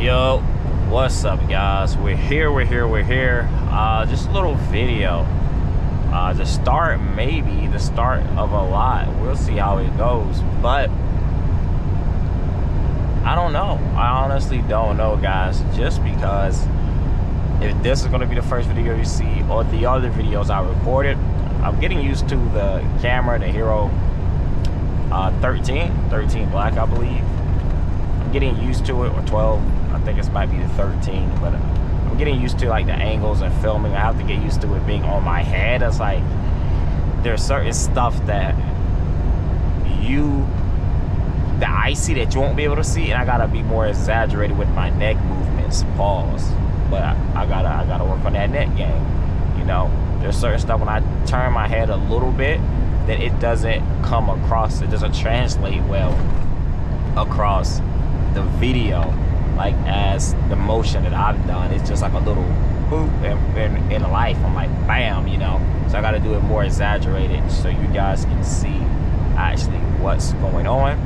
Yo, what's up, guys? We're here. Just a little video. Maybe the start of a lot. We'll see how it goes. But I don't know. I honestly don't know, guys. Just because if this is going to be the first video you see, or the other videos I recorded, I'm getting used to the camera, the Hero 13 Black, I believe. I'm getting used to it, or 12. I think it might be the 13, but I'm getting used to like the angles and filming. I have to get used to it being on my head. It's like there's certain stuff that I see that you won't be able to see, and I gotta be more exaggerated with my neck movements. Pause. But I gotta work on that neck game. You know, there's certain stuff when I turn my head a little bit that it doesn't come across. It doesn't translate well across the video, like as the motion that I've done. It's just like a little boop in life. I'm like bam, you know. So I got to do it more exaggerated so you guys can see actually what's going on.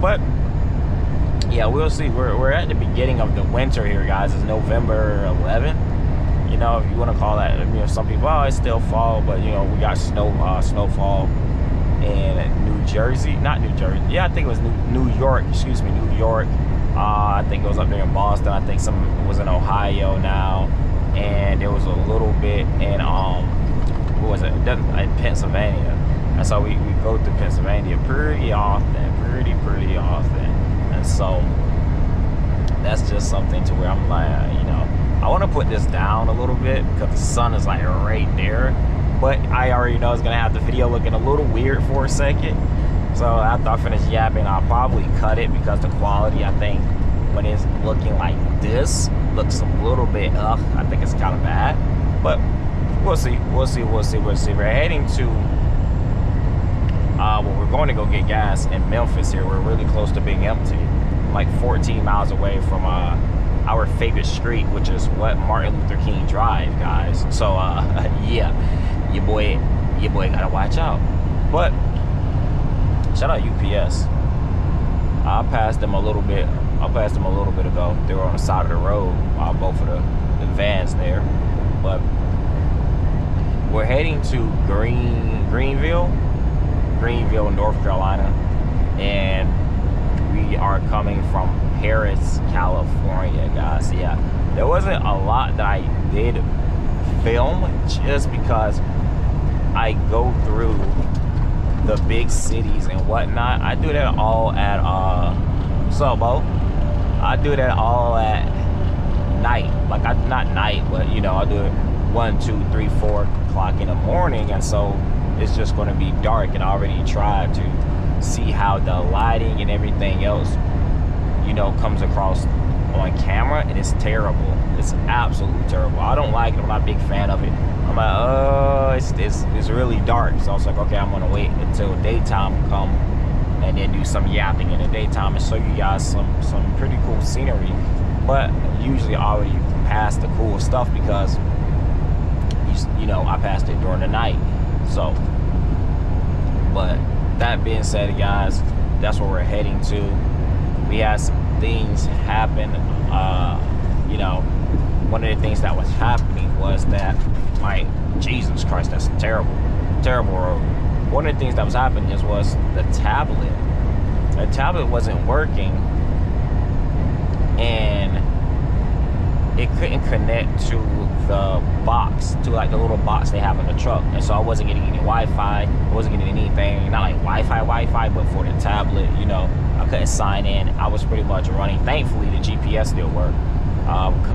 But yeah, we'll see. We're at the beginning of the winter here, guys. It's November 11th. You know, if you want to call that, you know, some people, oh, it's still fall, but you know, we got snowfall in New Jersey. Not New Jersey. Yeah, I think it was New York. Excuse me, New York. I think it was up there in Boston. I think some was in Ohio now, and there was a little bit in what was it? In Pennsylvania. And so we go to Pennsylvania pretty often, pretty often. And so that's just something to where I'm like, you know, I want to put this down a little bit because the sun is like right there. But I already know it's gonna have the video looking a little weird for a second. So after I finish yapping, I'll probably cut it because the quality, I think, when it's looking like this, looks a little bit, I think it's kind of bad. But we'll see. We're heading to, well, we're going to go get gas in Memphis here. We're really close to being empty, like 14 miles away from our favorite street, which is what Martin Luther King Drive, guys. So yeah, your boy gotta watch out. But shout out UPS. I passed them a little bit ago. They were on the side of the road, both of the vans there. But we're heading to Greenville, North Carolina, and we are coming from Paris, California, guys. Yeah, there wasn't a lot that I did film just because I go through the big cities and whatnot. I do that all at Sobo. I do that all at night. Like not night, but you know, I do it 1, 2, 3, 4 o'clock in the morning, and so it's just going to be dark. And I already tried to see how the lighting and everything else, you know, comes across on camera, and it's terrible. It's absolutely terrible. I don't like it. I'm not a big fan of it. I'm like, oh, it's really dark. So I was like, okay, I'm gonna wait until daytime come and then do some yapping in the daytime and show you guys some pretty cool scenery. But usually I already passed the cool stuff because you know, I passed it during the night. So, but that being said, guys, that's where we're heading to. We had some things happen. You know, one of the things that was happening was that, like, Jesus Christ, that's terrible road. One of the things that was happening was the tablet. The tablet wasn't working, and it couldn't connect to the box, to like the little box they have in the truck. And so I wasn't getting any Wi-Fi. I wasn't getting anything, not like Wi-Fi, but for the tablet, you know, I couldn't sign in. I was pretty much running. Thankfully, the GPS still worked,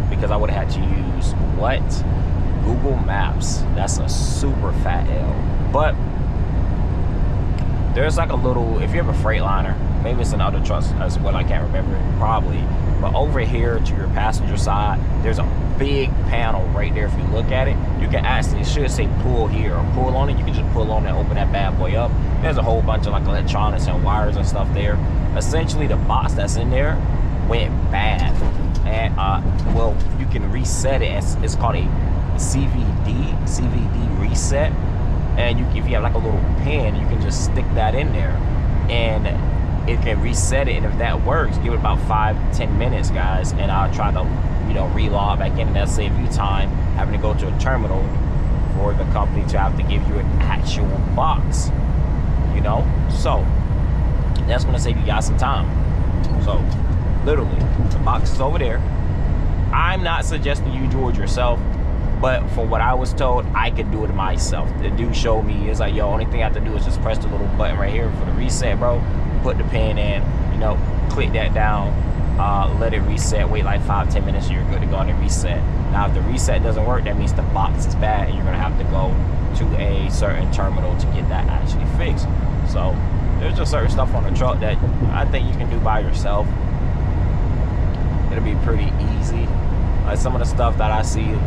because I would have had to use what? Google Maps. That's a super fat L. But there's like a little, if you have a Freightliner, maybe it's in other trucks as well, I can't remember, probably. But over here to your passenger side, there's a big panel right there. If you look at it, you can actually, it should say pull here or pull on it. You can just pull on it and open that bad boy up. There's a whole bunch of like electronics and wires and stuff there. Essentially, the box that's in there went bad. And well, you can reset it. It's called a CVD reset. And if you have like a little pin, you can just stick that in there. And it can reset it, and if that works, give it about 5-10 minutes, guys, and I'll try to, you know, relog back in, and that'll save you time having to go to a terminal for the company to have to give you an actual box, you know. So that's gonna save you guys some time. So literally, the box is over there. I'm not suggesting you do it yourself, but for what I was told, I could do it myself. The dude showed me, it's like, yo, only thing I have to do is just press the little button right here for the reset, bro. Put the pin in, you know, click that down, let it reset, wait like 5-10 minutes, you're good to go, and it reset. Now, if the reset doesn't work, that means the box is bad, and you're gonna have to go to a certain terminal to get that actually fixed. So there's just certain stuff on the truck that I think you can do by yourself. It'll be pretty easy. Some of the stuff that I see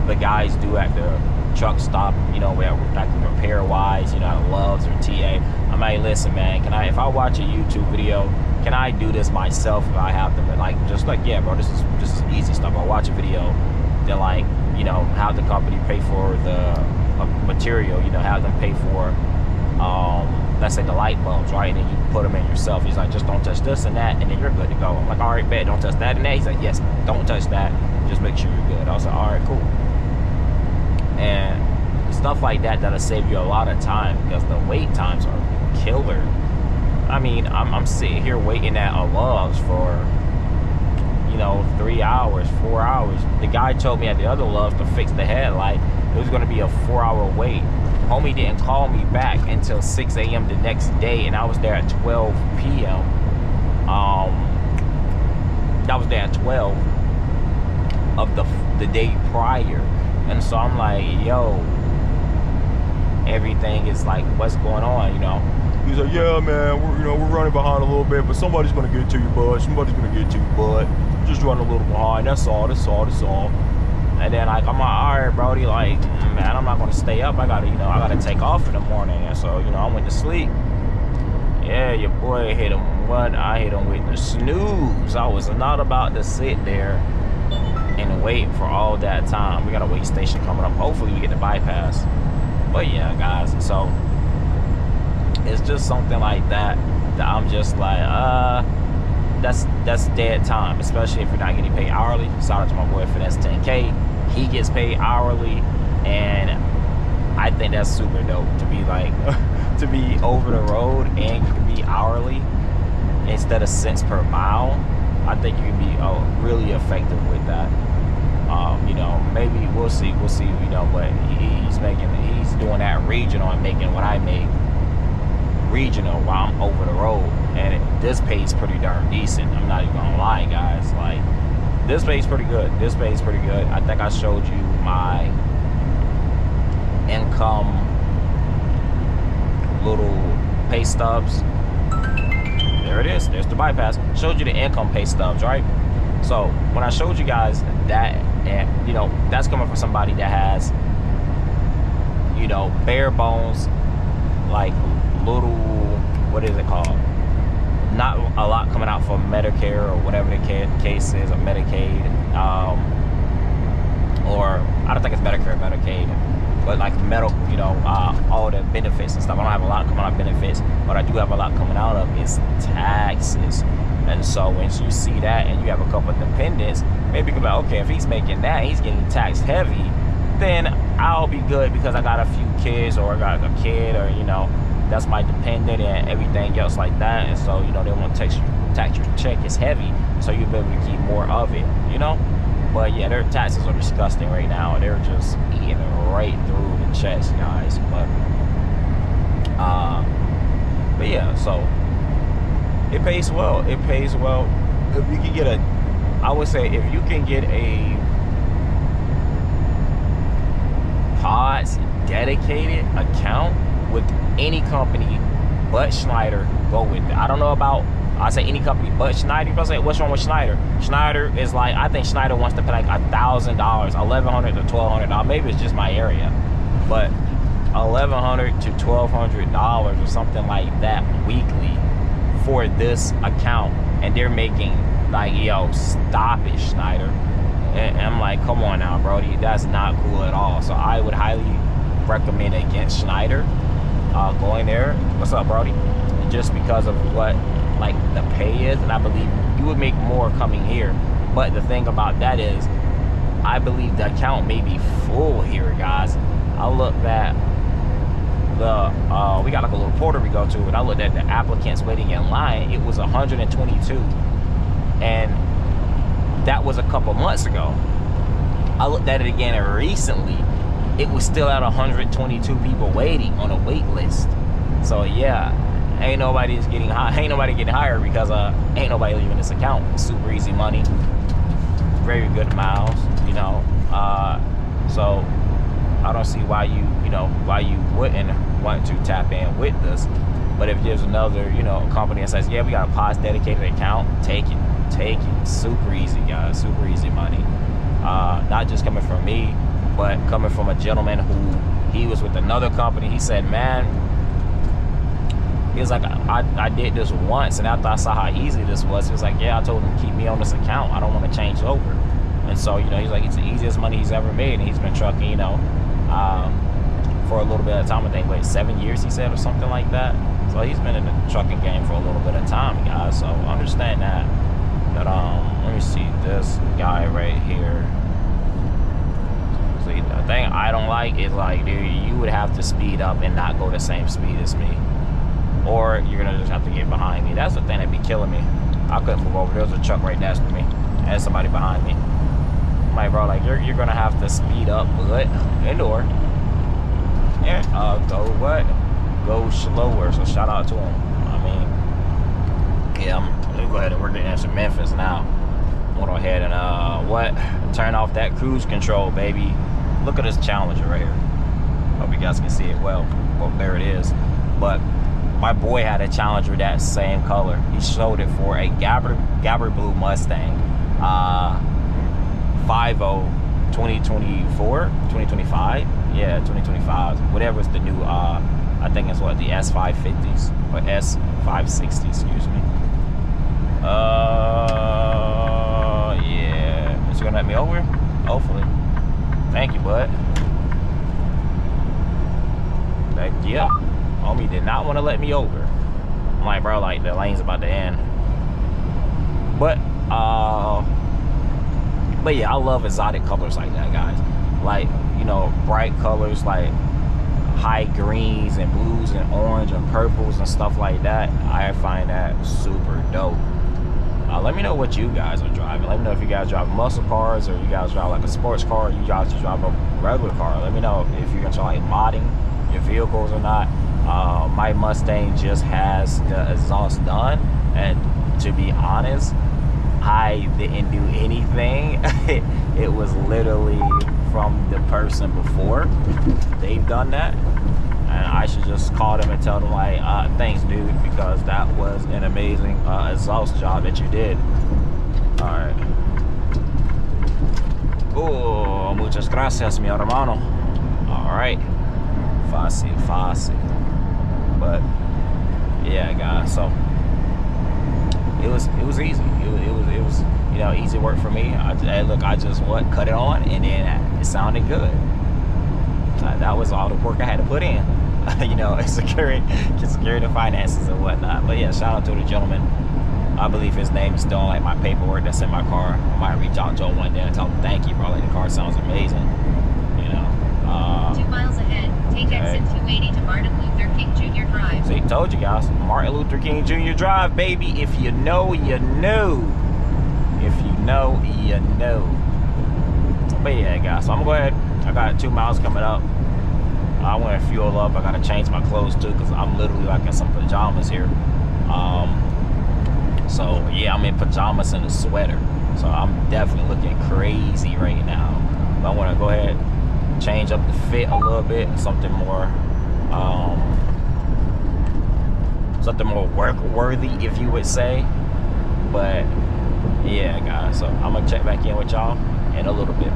the guys do at the truck stop, you know, where like repair wise, you know, Loves or TA. I'm like, listen, man, can I, if I watch a YouTube video, can I do this myself if I have to, like, just like, yeah, bro, this is easy stuff. I'll watch a video, then, like, you know, have the company pay for the material, you know, have them pay for, let's say the light bulbs, right? And then you put them in yourself. He's like, just don't touch this and that, and then you're good to go. I'm like, all right, bet, don't touch that and that. He's like, yes, don't touch that. Just make sure you're good. I was like, all right, cool. And stuff like that, that'll save you a lot of time, because the wait times are killer. I mean, I'm sitting here waiting at a Love's for, you know, 3 hours, 4 hours. The guy told me at the other Love's to fix the headlight, it was going to be a 4-hour wait. Homie didn't call me back until 6 a.m. the next day, and I was there at 12 p.m. I was there at 12 of the day prior. And so I'm like, yo, everything is like, what's going on, you know? He's like, yeah, man, we're running behind a little bit, but somebody's gonna get to you, bud. Somebody's gonna get to you, bud. Just running a little behind. That's all. And then, like, I'm like, all right, Brody, like, man, I'm not gonna stay up. I gotta take off in the morning. And so, you know, I went to sleep. Yeah, your boy hit him. What? I hit him with the snooze. I was not about to sit there and wait for all that time. We got a wait station coming up. Hopefully we get the bypass. But yeah, guys, so it's just something like that I'm just like, that's dead time, especially if you're not getting paid hourly. Shout out to my boy Finesse 10K. He gets paid hourly, and I think that's super dope to be like to be over the road and you can be hourly instead of cents per mile. I think you can be really effective with that. You know, maybe we'll see, you know, but he's doing that regional and making what I make regional while I'm over the road, and this pays pretty darn decent. I'm not even gonna lie, guys. Like, this pays pretty good. I think I showed you my income little pay stubs. There it is. There's the bypass. Showed you the income pay stubs, right? So when I showed you guys that, and you know, that's coming from somebody that has, you know, bare bones, like little, what is it called? Not a lot coming out for Medicare or whatever the case is, or Medicaid, or I don't think it's Medicare, Medicaid, but like medical, you know, all the benefits and stuff. I don't have a lot coming out of benefits, but I do have a lot coming out of is taxes. And so once you see that and you have a couple of dependents, maybe you can be like, okay, if he's making that, he's getting tax heavy, then I'll be good because I got a few kids, or I got a kid, or, you know, that's my dependent and everything else like that. And so, you know, they want to tax your check is heavy, so you'll be able to keep more of it, you know. But yeah, their taxes are disgusting right now. They're just eating right through the chest, guys. But yeah, so it pays well. It pays well. If you can get I would say if you can get a POTS dedicated account with any company but Schneider, go with it. I don't know about, I say any company but Schneider. People say, what's wrong with Schneider? Schneider is like, I think Schneider wants to pay like $1,000, $1,100 to $1,200. Maybe it's just my area, but $1,100 to $1,200 or something like that weekly for this account, and they're making like, yo, stop it, Schneider. And I'm like, come on now, Brody, that's not cool at all. So I would highly recommend against Schneider going there. What's up, Brody? just because of what like the pay is, and I believe you would make more coming here. But the thing about that is, I believe the account may be full here, guys. I looked at we got like a little portal we go to, and I looked at the applicants waiting in line. It was 122, and that was a couple months ago. I looked at it again recently. It was still at 122 people waiting on a wait list. So yeah, ain't nobody getting hired because ain't nobody leaving this account. Super easy money, very good miles, you know. So I don't see why you wouldn't want to tap in with this. But if there's another, company that says, yeah, we got a POS dedicated account, take it. Super easy, guys. Super easy money. Not just coming from me, but coming from a gentleman who he was with another company. He said, man, he was like, I did this once, and after I saw how easy this was, he was like, yeah, I told him to keep me on this account. I don't want to change over. And so, he's like, it's the easiest money he's ever made, and he's been trucking, for a little bit of time. I think, 7 years, he said, or something like that. So he's been in the trucking game for a little bit of time, guys. So understand that. But let me see this guy right here. See, the thing I don't like is, like, dude, you would have to speed up and not go the same speed as me, or you're gonna just have to get behind me. That's the thing that'd be killing me. I couldn't move over. There was a truck right next to me and somebody behind me. I'm like, bro, like, you're gonna have to speed up, but indoor. Yeah, go slower. So shout out to him. I mean, yeah, I'm gonna go ahead and work into Memphis now. I'm gonna go ahead and turn off that cruise control, baby. Look at this Challenger right here. Hope you guys can see it well. Well, there it is. But my boy had a Challenger that same color. He showed it for a Gabbard Blue Mustang, 5.0 2024, 2025. Yeah, 2025. Whatever is the new, I think it's what, the S550s or S560, excuse me. Yeah. Is he gonna let me over? Hopefully. Thank you, bud. Yeah. Homie did not want to let me over. I'm like, bro, like, the lane's about to end. But yeah, I love exotic colors like that, guys. Like, bright colors, like high greens and blues and orange and purples and stuff like that. I find that super dope. Let me know what you guys are driving. Let me know if you guys drive muscle cars, or you guys drive like a sports car, or you guys just drive a regular car. Let me know if you're gonna try like modding your vehicles or not. My Mustang just has the exhaust done, and to be honest, I didn't do anything. It was literally from the person before. They've done that, and I should just call them and tell them, like, thanks, dude, because that was an amazing exhaust job that you did. All right. Oh, muchas gracias, mi hermano. All right. Fácil. But yeah, guys. So it was easy. It was easy work for me. I just cut it on, and then it sounded good. That was all the work I had to put in. Securing the finances and whatnot. But yeah, shout out to the gentleman. I believe his name is still on like my paperwork that's in my car. I might reach out to him one day and tell him thank you, bro. Like, the car sounds amazing. 2 miles ahead, take exit 280 to Martin Luther King Jr. Drive. See, told you guys. Martin Luther King Jr. Drive, baby. If you know, you know. If you know, you know. But yeah, guys. So I'm gonna go ahead. I got 2 miles coming up. I want to fuel up. I gotta change my clothes too, because I'm literally like in some pajamas here. So yeah, I'm in pajamas and a sweater. So I'm definitely looking crazy right now. But I want to go ahead, change up the fit a little bit, something more work worthy, if you would say. But yeah, guys, so I'm gonna check back in with y'all in a little bit.